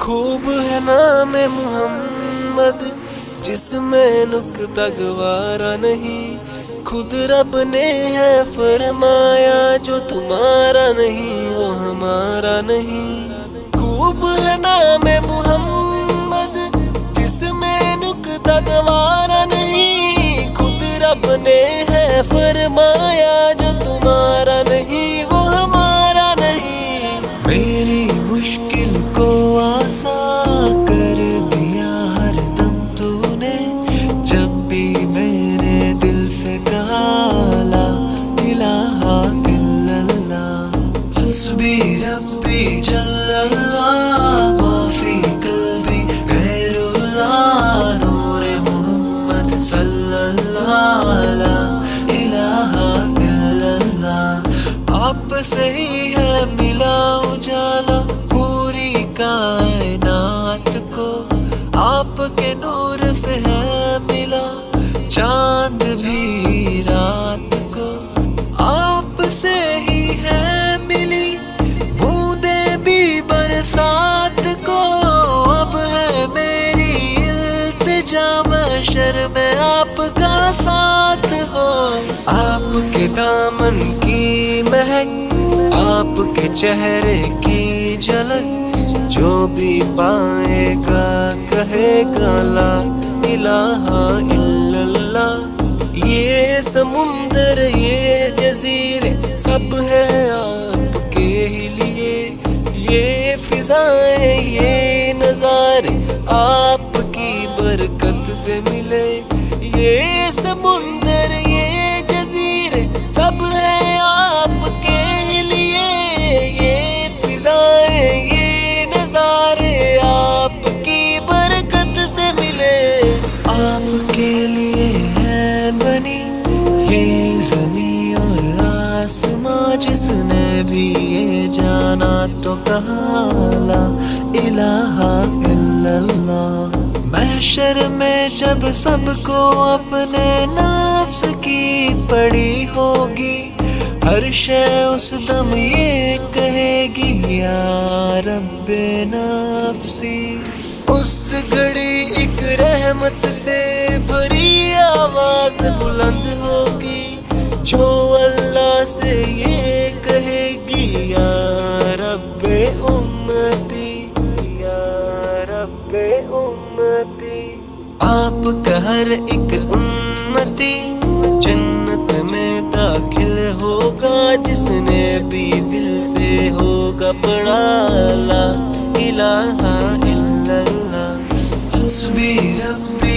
خوب ہے نام محمد جس میں نقطہ گوارا نہیں، خود رب نے ہے فرمایا جو تمہارا نہیں وہ ہمارا نہیں۔ خوب ہے نام محمد جس میں نقطہ گوارا نہیں، خود رب نے ہے فرمایا جو تمہارا نہیں وہ ہمارا نہیں۔ میری مشکل کو آسان کر دیا ہر دم تو نے، جب بھی میرے دل سے کہا لا الہ الا اللہ، حسبی ربی جل اللہ ما فی قلبی غیر اللہ، نور محمد صلی اللہ لا الہ الا اللہ۔ آپ سے ہی ہے ملا اجالا پوری کائنات کو، آپ کے نور سے ہے ملا چاند بھی رات کو، آپ سے ہی ہے ملی بوندیں بھی برسات کو۔ اب ہے میری التجا محشر میں آپ کا ساتھ ہو، آپ کے دامن کی مہک، آپ کے چہرے کی جھلک، جو بھی پائے گا کہے گا لا الہ الا اللہ۔ یہ سمندر یہ جزیرے سب ہیں آپ کے ہی لیے، یہ فضائیں یہ نظارے آپ کی برکت سے ملے۔ یہ سمندر یہ جزیرے سب ہیں آپ کے ہی لیے، یہ فضائیں یہ نظارے آپ کی برکت سے ملے۔ آپ کے لیے ہے بنی یہ زمین اور آسماں، جس نے بھی یہ جانا تو کہا لا الہ الا اللہ۔ محشر میں جب سب کو اپنے نفس کی پڑی ہوگی، ہر شے اس دم یہ کہے گی یا رب نفسی۔ اس گھڑی ایک رحمت سے بھری آواز بلند ہوگی، جو اللہ سے یہ کہے گی یا رب امتی، یا رب امتی۔ آپ کا ہر ایک امتی جنت میں داخل ہوگا، جس نے بھی دل سے ہوگا پڑھا لا الہ الا اللہ، حسبی ربی